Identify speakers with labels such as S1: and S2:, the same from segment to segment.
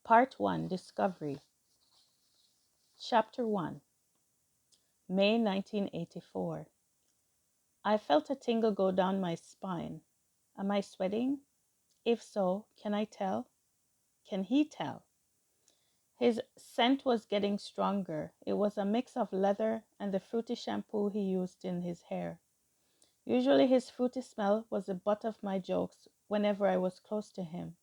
S1: Part 1 Discovery. Chapter 1 May 1984. I felt a tingle go down my spine. Am I sweating? If so, can I tell? Can he tell? His scent was getting stronger. It was a mix of leather and the fruity shampoo he used in his hair. Usually his fruity smell was the butt of my jokes whenever I was close to him.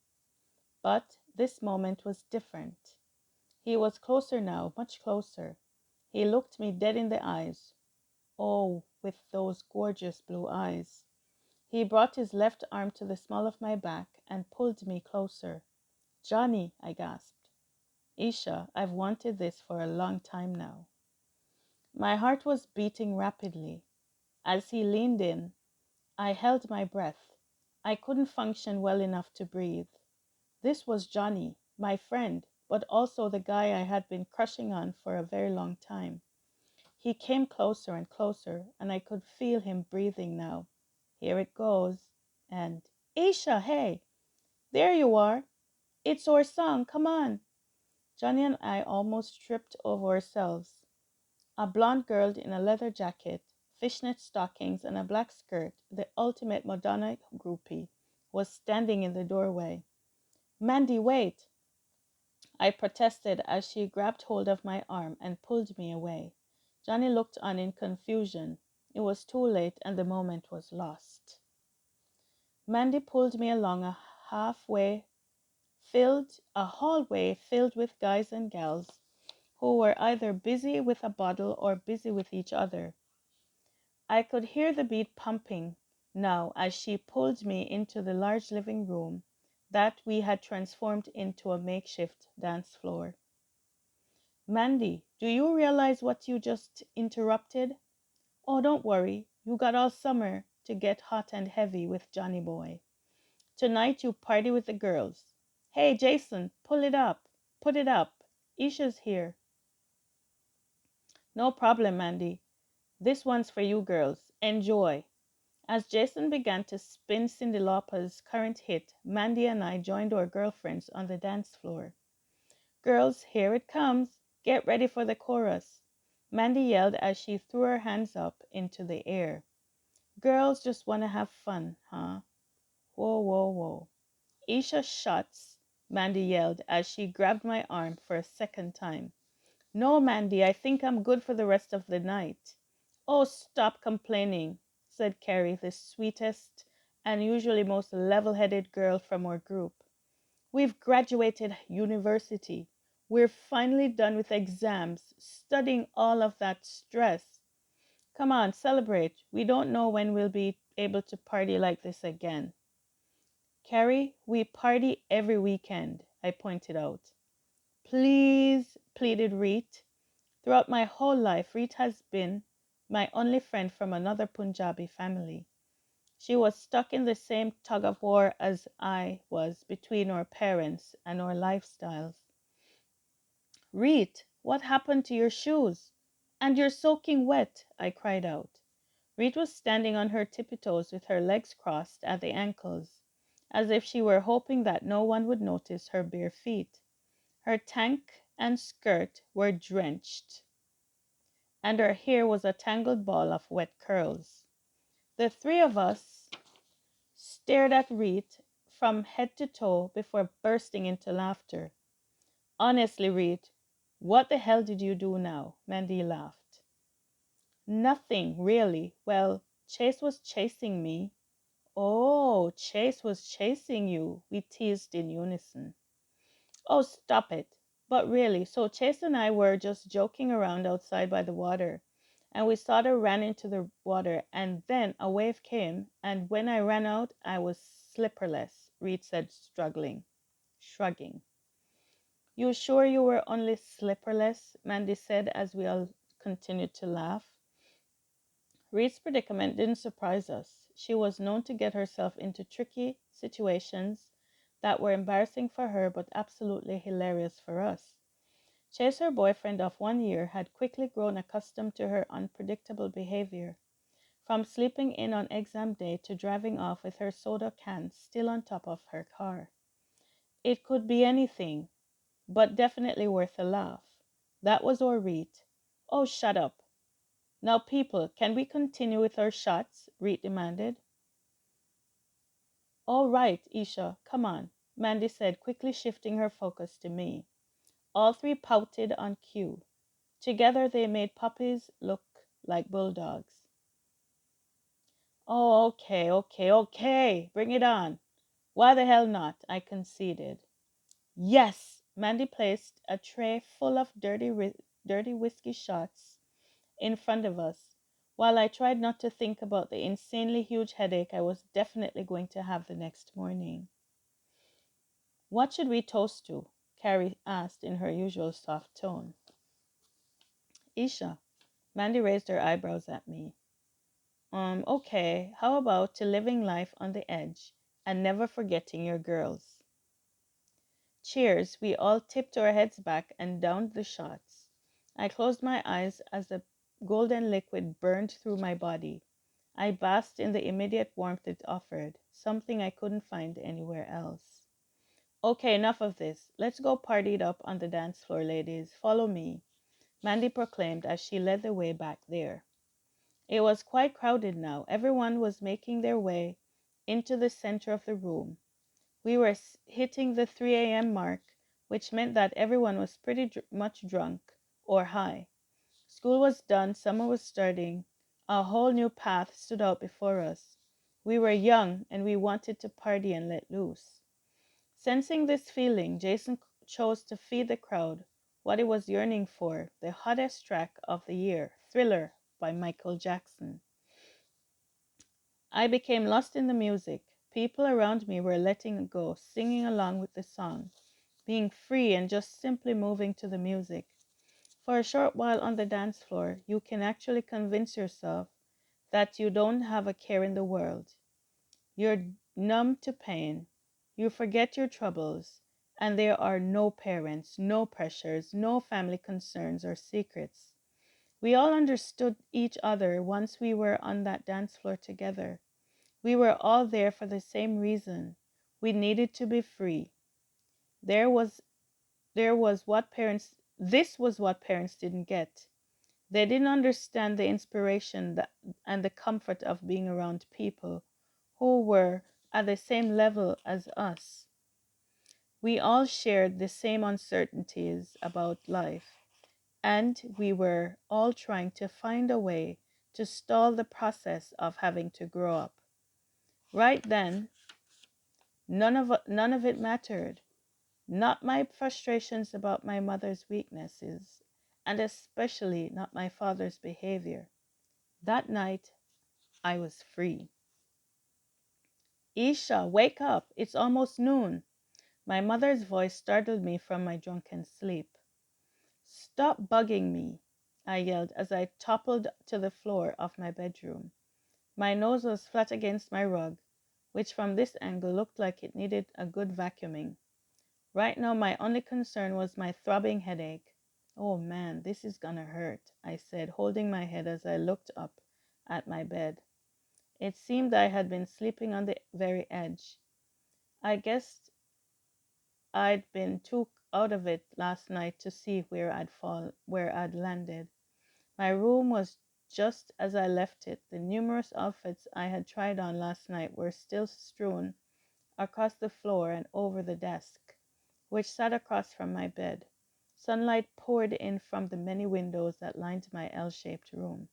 S1: But this moment was different. He was closer now, much closer. He looked me dead in the eyes. Oh, with those gorgeous blue eyes. He brought his left arm to the small of my back and pulled me closer. Johnny, I gasped. Isha, I've wanted this for a long time now. My heart was beating rapidly. As he leaned in, I held my breath. I couldn't function well enough to breathe. This was Johnny, my friend, but also the guy I had been crushing on for a very long time. He came closer and closer, and I could feel him breathing now. Here it goes. And, Isha, hey, there you are. It's our song, come on. Johnny and I almost tripped over ourselves. A blonde girl in a leather jacket, fishnet stockings, and a black skirt, the ultimate Madonna groupie, was standing in the doorway. Mandy, wait! I protested as she grabbed hold of my arm and pulled me away. Johnny looked on in confusion. It was too late and the moment was lost. Mandy pulled me along a hallway filled with guys and gals who were either busy with a bottle or busy with each other. I could hear the beat pumping now as she pulled me into the large living room that we had transformed into a makeshift dance floor. Mandy, do you realize what you just interrupted? Oh, don't worry. You got all summer to get hot and heavy with Johnny Boy. Tonight you party with the girls. Hey, Jason, pull it up. Put it up. Isha's here. No problem, Mandy. This one's for you girls. Enjoy. As Jason began to spin Cyndi Lauper's current hit, Mandy and I joined our girlfriends on the dance floor. Girls, here it comes. Get ready for the chorus. Mandy yelled as she threw her hands up into the air. Girls just want to have fun, huh? Whoa, whoa, whoa. Isha shuts, Mandy yelled as she grabbed my arm for a second time. No, Mandy, I think I'm good for the rest of the night. Oh, stop complaining, said Carrie, the sweetest and usually most level-headed girl from our group. We've graduated university. We're finally done with exams, studying all of that stress. Come on, celebrate. We don't know when we'll be able to party like this again. Carrie, we party every weekend, I pointed out. Please, pleaded Reet. Throughout my whole life, Reet has been my only friend from another Punjabi family. She was stuck in the same tug of war as I was between our parents and our lifestyles. Reet, what happened to your shoes? And you're soaking wet, I cried out. Reet was standing on her tippy toes with her legs crossed at the ankles, as if she were hoping that no one would notice her bare feet. Her tank and skirt were drenched, and her hair was a tangled ball of wet curls. The three of us stared at Reet from head to toe before bursting into laughter. Honestly, Reet, what the hell did you do now? Mandy laughed. Nothing, really. Well, Chase was chasing me. Oh, Chase was chasing you, we teased in unison. Oh, stop it. But really, so Chase and I were just joking around outside by the water, and we sort of ran into the water, and then a wave came, and when I ran out, I was slipperless, Reed said, shrugging. You sure you were only slipperless? Mandy said as we all continued to laugh. Reed's predicament didn't surprise us. She was known to get herself into tricky situations that were embarrassing for her but absolutely hilarious for us. Chase, her boyfriend of 1 year, had quickly grown accustomed to her unpredictable behavior, from sleeping in on exam day to driving off with her soda can still on top of her car. It could be anything. but definitely worth a laugh. That was our Reet. Oh, shut up. Now, people, can we continue with our shots? Reet demanded. All right, Isha, come on, Mandy said, quickly shifting her focus to me. All three pouted on cue. Together they made puppies look like bulldogs. Oh, okay, okay, okay, bring it on. Why the hell not? I conceded. Yes! Mandy placed a tray full of dirty whiskey shots in front of us, while I tried not to think about the insanely huge headache I was definitely going to have the next morning. What should we toast to? Carrie asked in her usual soft tone. Isha. Mandy raised her eyebrows at me. Okay, how about to living life on the edge and never forgetting your girls? Cheers, we all tipped our heads back and downed the shots. I closed my eyes as the golden liquid burned through my body. I basked in the immediate warmth it offered, something I couldn't find anywhere else. Okay, enough of this. Let's go party it up on the dance floor, ladies. Follow me, Mandy proclaimed as she led the way back there. It was quite crowded now. Everyone was making their way into the center of the room. We were hitting the 3 a.m. mark, which meant that everyone was pretty much drunk or high. School was done, summer was starting. A whole new path stood out before us. We were young and we wanted to party and let loose. Sensing this feeling, Jason chose to feed the crowd what it was yearning for, the hottest track of the year, Thriller by Michael Jackson. I became lost in the music. People around me were letting go, singing along with the song, being free and just simply moving to the music. For a short while on the dance floor, you can actually convince yourself that you don't have a care in the world. You're numb to pain. You forget your troubles, and there are no parents, no pressures, no family concerns or secrets. We all understood each other once we were on that dance floor together. We were all there for the same reason. We needed to be free. There was there was what parents This was what parents didn't get. They didn't understand the inspiration and the comfort of being around people who were at the same level as us. We all shared the same uncertainties about life, and we were all trying to find a way to stall the process of having to grow up. Right then, none of it mattered. Not my frustrations about my mother's weaknesses, and especially not my father's behavior. That night, I was free. Isha, wake up! It's almost noon. My mother's voice startled me from my drunken sleep. Stop bugging me, I yelled as I toppled to the floor of my bedroom. My nose was flat against my rug, which from this angle looked like it needed a good vacuuming. Right now, my only concern was my throbbing headache. Oh man, this is gonna hurt, I said, holding my head as I looked up at my bed. It seemed I had been sleeping on the very edge. I guessed I'd been too out of it last night to see where I'd landed. My room was just as I left it. The numerous outfits I had tried on last night were still strewn across the floor and over the desk, which sat across from my bed. Sunlight poured in from the many windows that lined my L-shaped room.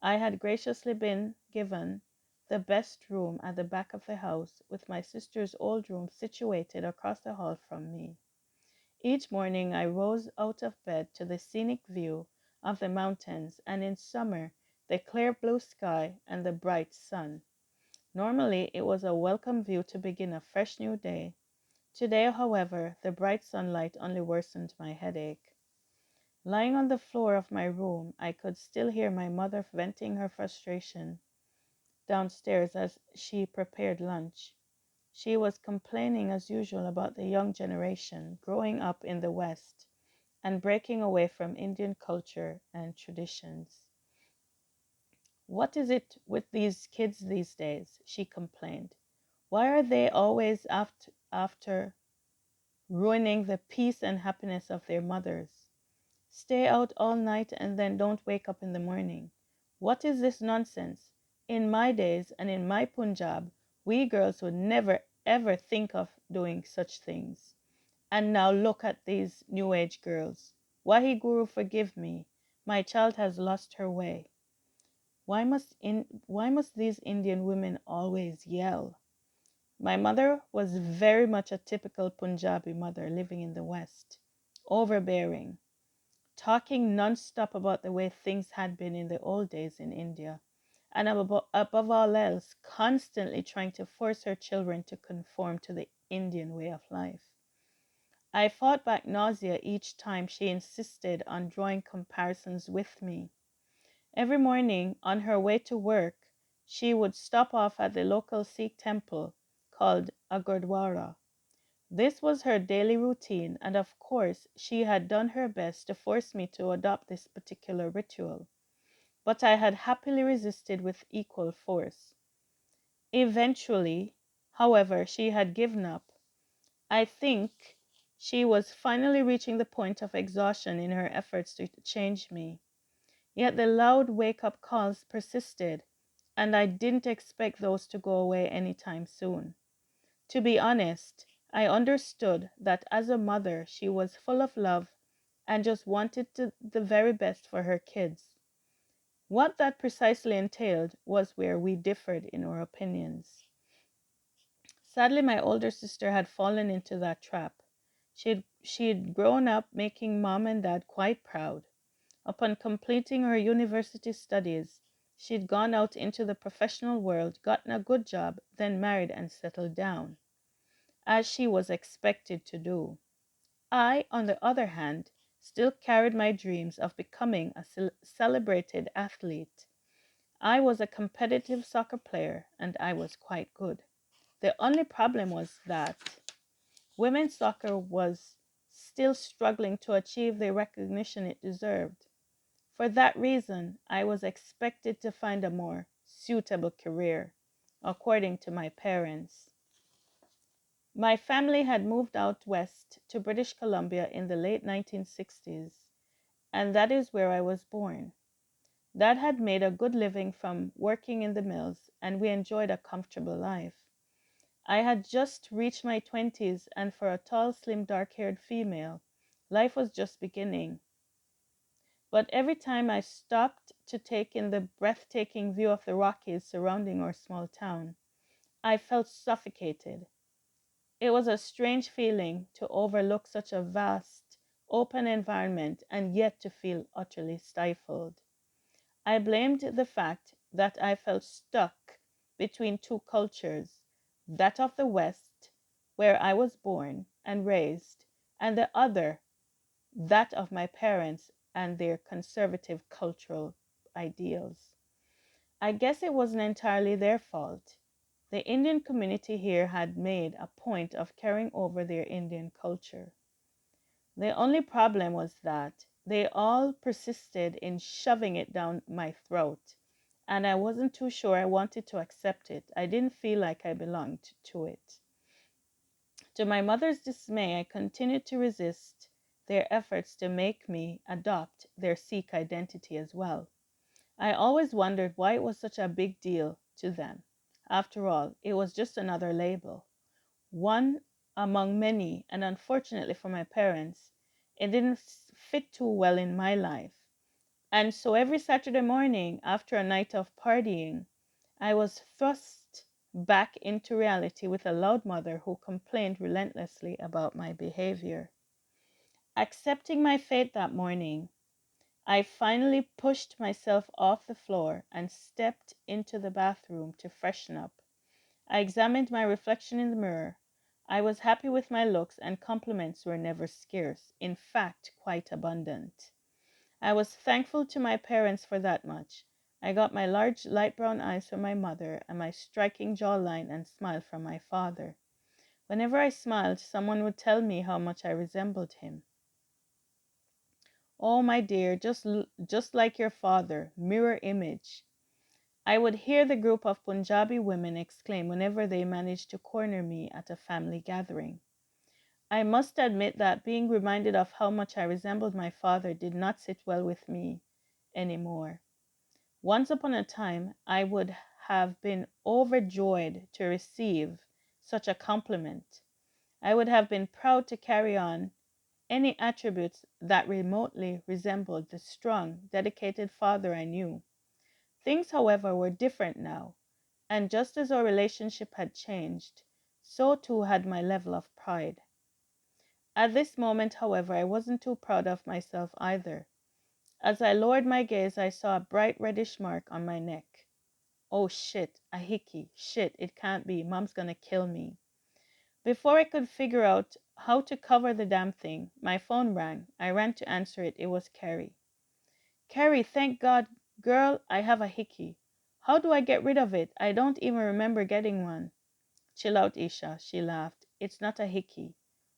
S1: I had graciously been given the best room at the back of the house, with my sister's old room situated across the hall from me. Each morning I rose out of bed to the scenic view of the mountains, and in summer, the clear blue sky and the bright sun. Normally, it was a welcome view to begin a fresh new day. Today, however, the bright sunlight only worsened my headache. Lying on the floor of my room, I could still hear my mother venting her frustration downstairs as she prepared lunch. She was complaining as usual about the young generation growing up in the West and breaking away from Indian culture and traditions. What is it with these kids these days? She complained. Why are they always after ruining the peace and happiness of their mothers. Stay out all night and then don't wake up in the morning. What is this nonsense? In my days and in my Punjab, we girls would never ever think of doing such things. And now look at these new age girls. Wahi Guru, forgive me. My child has lost her way. Why must these Indian women always yell? My mother was very much a typical Punjabi mother living in the West, overbearing, talking non-stop about the way things had been in the old days in India, and above all else, constantly trying to force her children to conform to the Indian way of life. I fought back nausea each time she insisted on drawing comparisons with me. Every morning on her way to work, she would stop off at the local Sikh temple called a Gurdwara. This was her daily routine, and of course, she had done her best to force me to adopt this particular ritual, but I had happily resisted with equal force. Eventually, however, she had given up. I think she was finally reaching the point of exhaustion in her efforts to change me. Yet the loud wake up calls persisted, and I didn't expect those to go away anytime soon. To be honest, I understood that as a mother, she was full of love and just wanted the very best for her kids. What that precisely entailed was where we differed in our opinions. Sadly, my older sister had fallen into that trap. She'd grown up making mom and dad quite proud. Upon completing her university studies, she'd gone out into the professional world, gotten a good job, then married and settled down, as she was expected to do. I, on the other hand, still carried my dreams of becoming a celebrated athlete. I was a competitive soccer player and I was quite good. The only problem was that women's soccer was still struggling to achieve the recognition it deserved. For that reason, I was expected to find a more suitable career, according to my parents. My family had moved out west to British Columbia in the late 1960s, and that is where I was born. Dad had made a good living from working in the mills, and we enjoyed a comfortable life. I had just reached my 20s, and for a tall, slim, dark haired female, life was just beginning. But every time I stopped to take in the breathtaking view of the Rockies surrounding our small town, I felt suffocated. It was a strange feeling to overlook such a vast, open environment and yet to feel utterly stifled. I blamed the fact that I felt stuck between two cultures, that of the West, where I was born and raised, and the other, that of my parents and their conservative cultural ideals. I guess it wasn't entirely their fault. The Indian community here had made a point of carrying over their Indian culture. The only problem was that they all persisted in shoving it down my throat, and I wasn't too sure I wanted to accept it. I didn't feel like I belonged to it. To my mother's dismay, I continued to resist their efforts to make me adopt their Sikh identity as well. I always wondered why it was such a big deal to them. After all, it was just another label, one among many, and unfortunately for my parents, it didn't fit too well in my life. And so every Saturday morning, after a night of partying, I was thrust back into reality with a loud mother who complained relentlessly about my behavior. Accepting my fate that morning, I finally pushed myself off the floor and stepped into the bathroom to freshen up. I examined my reflection in the mirror. I was happy with my looks, and compliments were never scarce, in fact, quite abundant. I was thankful to my parents for that much. I got my large light brown eyes from my mother and my striking jawline and smile from my father. Whenever I smiled, someone would tell me how much I resembled him. Oh, my dear, just like your father, mirror image. I would hear the group of Punjabi women exclaim whenever they managed to corner me at a family gathering. I must admit that being reminded of how much I resembled my father did not sit well with me anymore. Once upon a time, I would have been overjoyed to receive such a compliment. I would have been proud to carry on any attributes that remotely resembled the strong, dedicated father I knew. Things, however, were different now, and just as our relationship had changed, so too had my level of pride. At this moment, however, I wasn't too proud of myself either. As I lowered my gaze, I saw a bright reddish mark on my neck. Oh shit, a hickey. Shit, it can't be. Mom's gonna kill me. Before I could figure out how to cover the damn thing, my phone rang. I ran to answer it. It was Carrie. Carrie, thank God. Girl, I have a hickey. How do I get rid of it? I don't even remember getting one. Chill out, Isha, she laughed. It's not a hickey.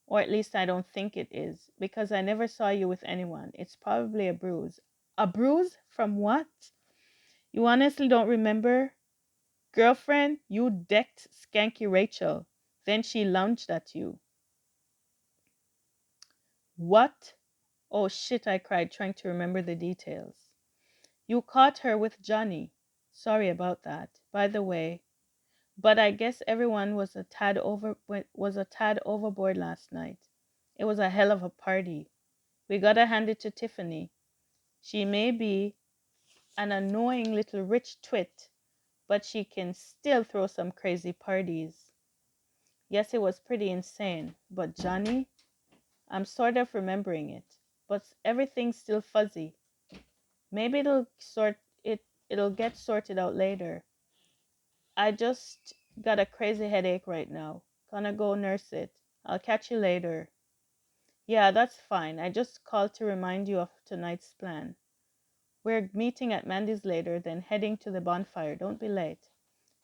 S1: Or at least I don't think it is, because I never saw you with anyone. It's probably a bruise. A bruise? From what? You honestly don't remember? Girlfriend, you decked Skanky Rachel. Then she lunged at you. What? Oh shit, I cried, trying to remember the details. You caught her with Johnny. Sorry about that. By the way, but I guess everyone was a tad overboard last night. It was a hell of a party. We gotta hand it to Tiffany. She may be an annoying little rich twit, but she can still throw some crazy parties. Yes, it was pretty insane, but Johnny, I'm sort of remembering it, but everything's still fuzzy. Maybe it'll get sorted out later. I just got a crazy headache right now. Gonna go nurse it. I'll catch you later. Yeah, that's fine. I just called to remind you of tonight's plan. We're meeting at Mandy's later, then heading to the bonfire. Don't be late.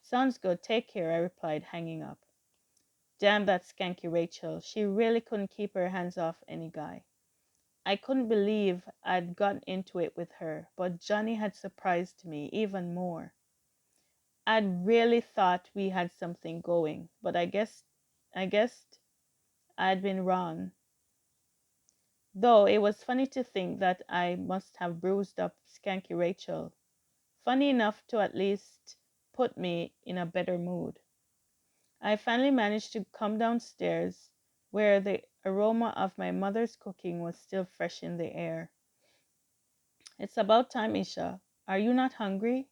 S1: Sounds good. Take care, I replied, hanging up. Damn that skanky Rachel. She really couldn't keep her hands off any guy. I couldn't believe I'd gotten into it with her, but Johnny had surprised me even more. I'd really thought we had something going, but I guessed I'd been wrong. Though it was funny to think that I must have bruised up Skanky Rachel. Funny enough to at least put me in a better mood. I finally managed to come downstairs where the aroma of my mother's cooking was still fresh in the air. It's about time, Isha. Are you not hungry?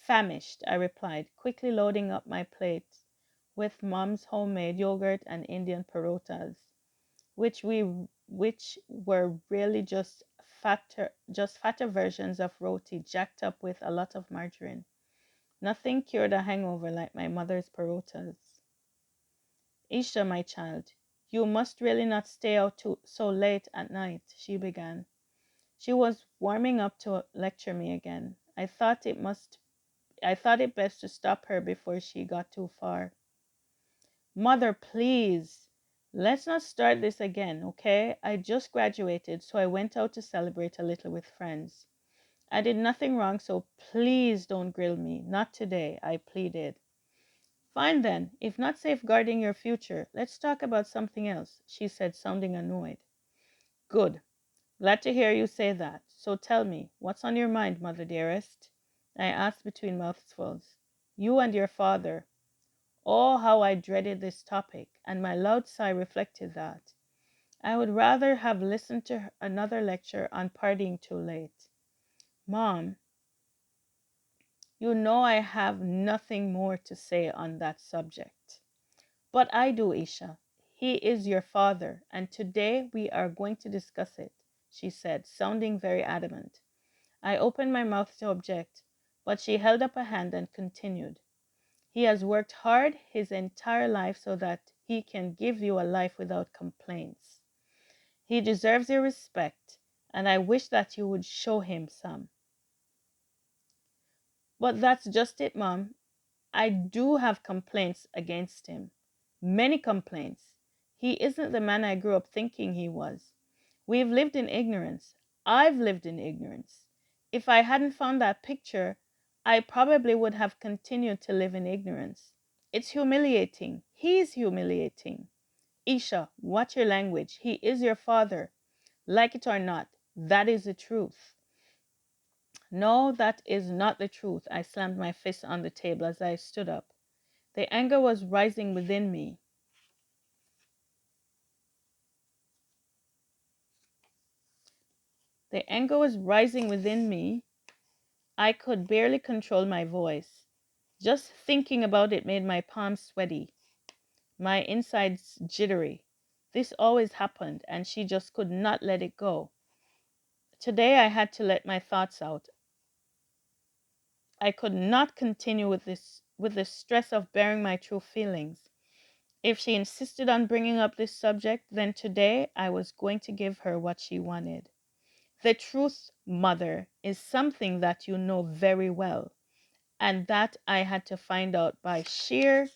S1: Famished, I replied, quickly loading up my plate with Mom's homemade yogurt and Indian parotas, which were really just fatter versions of roti jacked up with a lot of margarine. Nothing cured a hangover like my mother's parotas. Isha, my child, you must really not stay out so late at night, she began. She was warming up to lecture me again. I thought it best to stop her before she got too far. Mother, please. Let's not start this again, okay? I just graduated, so I went out to celebrate a little with friends. I did nothing wrong, so please don't grill me. Not today, I pleaded. Fine then, if not safeguarding your future, let's talk about something else, she said, sounding annoyed. Good. Glad to hear you say that. So tell me, what's on your mind, mother dearest? I asked between mouthfuls. You and your father. Oh, how I dreaded this topic, and my loud sigh reflected that. I would rather have listened to another lecture on partying too late. Mom, you know I have nothing more to say on that subject. But I do, Isha. He is your father, and today we are going to discuss it, she said, sounding very adamant. I opened my mouth to object, but she held up a hand and continued. He has worked hard his entire life so that he can give you a life without complaints. He deserves your respect, and I wish that you would show him some. But that's just it, Mom. I do have complaints against him. Many complaints. He isn't the man I grew up thinking he was. We've lived in ignorance. I've lived in ignorance. If I hadn't found that picture, I probably would have continued to live in ignorance. It's humiliating. He's humiliating. Isha, watch your language. He is your father. Like it or not, that is the truth. No, that is not the truth. I slammed my fist on the table as I stood up. The anger was rising within me. The anger was rising within me. I could barely control my voice. Just thinking about it made my palms sweaty, my insides jittery. This always happened, and she just could not let it go. Today I had to let my thoughts out. I could not continue with the stress of bearing my true feelings. If she insisted on bringing up this subject, then today I was going to give her what she wanted. The truth, mother, is something that you know very well, and that I had to find out by sheer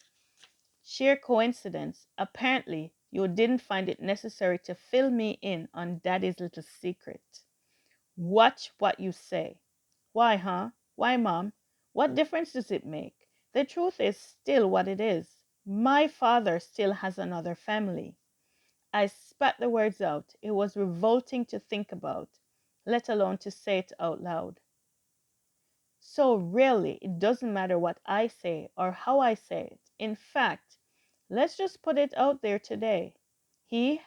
S1: coincidence. Apparently, you didn't find it necessary to fill me in on Daddy's little secret. Watch what you say. Why, huh? Why, Mom? What difference does it make? The truth is still what it is. My father still has another family. I spat the words out. It was revolting to think about, let alone to say it out loud. So really, it doesn't matter what I say or how I say it. In fact, let's just put it out there today. He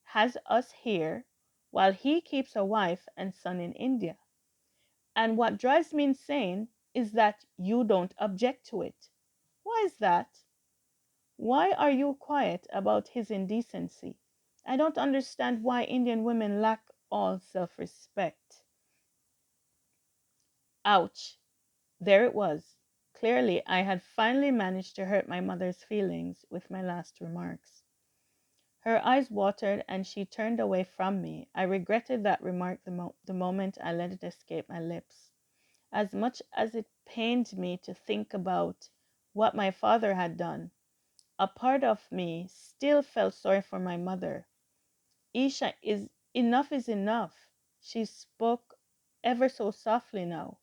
S1: has us here while he keeps a wife and son in India. And what drives me insane is that you don't object to it. Why is that? Why are you quiet about his indecency? I don't understand why Indian women lack all self respect. Ouch. There it was. Clearly, I had finally managed to hurt my mother's feelings with my last remarks. Her eyes watered and she turned away from me. I regretted that remark the moment I let it escape my lips. As much as it pained me to think about what my father had done, a part of me still felt sorry for my mother. Isha, is enough. She spoke ever so softly now.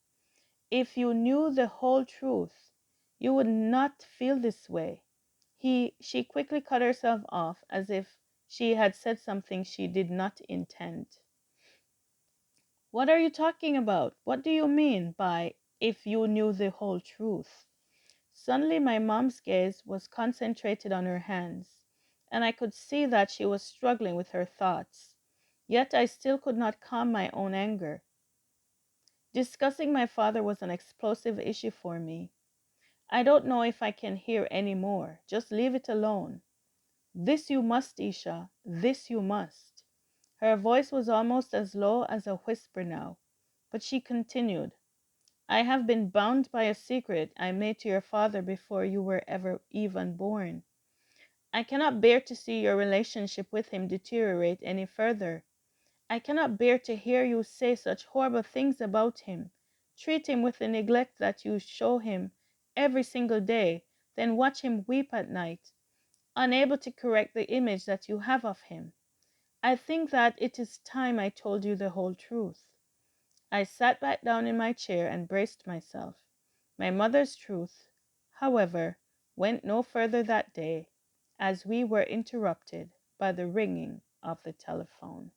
S1: If you knew the whole truth, you would not feel this way. She quickly cut herself off as if she had said something she did not intend. What are you talking about? What do you mean by if you knew the whole truth? Suddenly, my mom's gaze was concentrated on her hands, and I could see that she was struggling with her thoughts. Yet I still could not calm my own anger. Discussing my father was an explosive issue for me. I don't know if I can hear any more. Just leave it alone. This you must, Isha. This you must. Her voice was almost as low as a whisper now, but she continued. I have been bound by a secret I made to your father before you were ever even born. I cannot bear to see your relationship with him deteriorate any further. I cannot bear to hear you say such horrible things about him. Treat him with the neglect that you show him every single day, then watch him weep at night, unable to correct the image that you have of him. I think that it is time I told you the whole truth. I sat back down in my chair and braced myself. My mother's truth, however, went no further that day, as we were interrupted by the ringing of the telephone.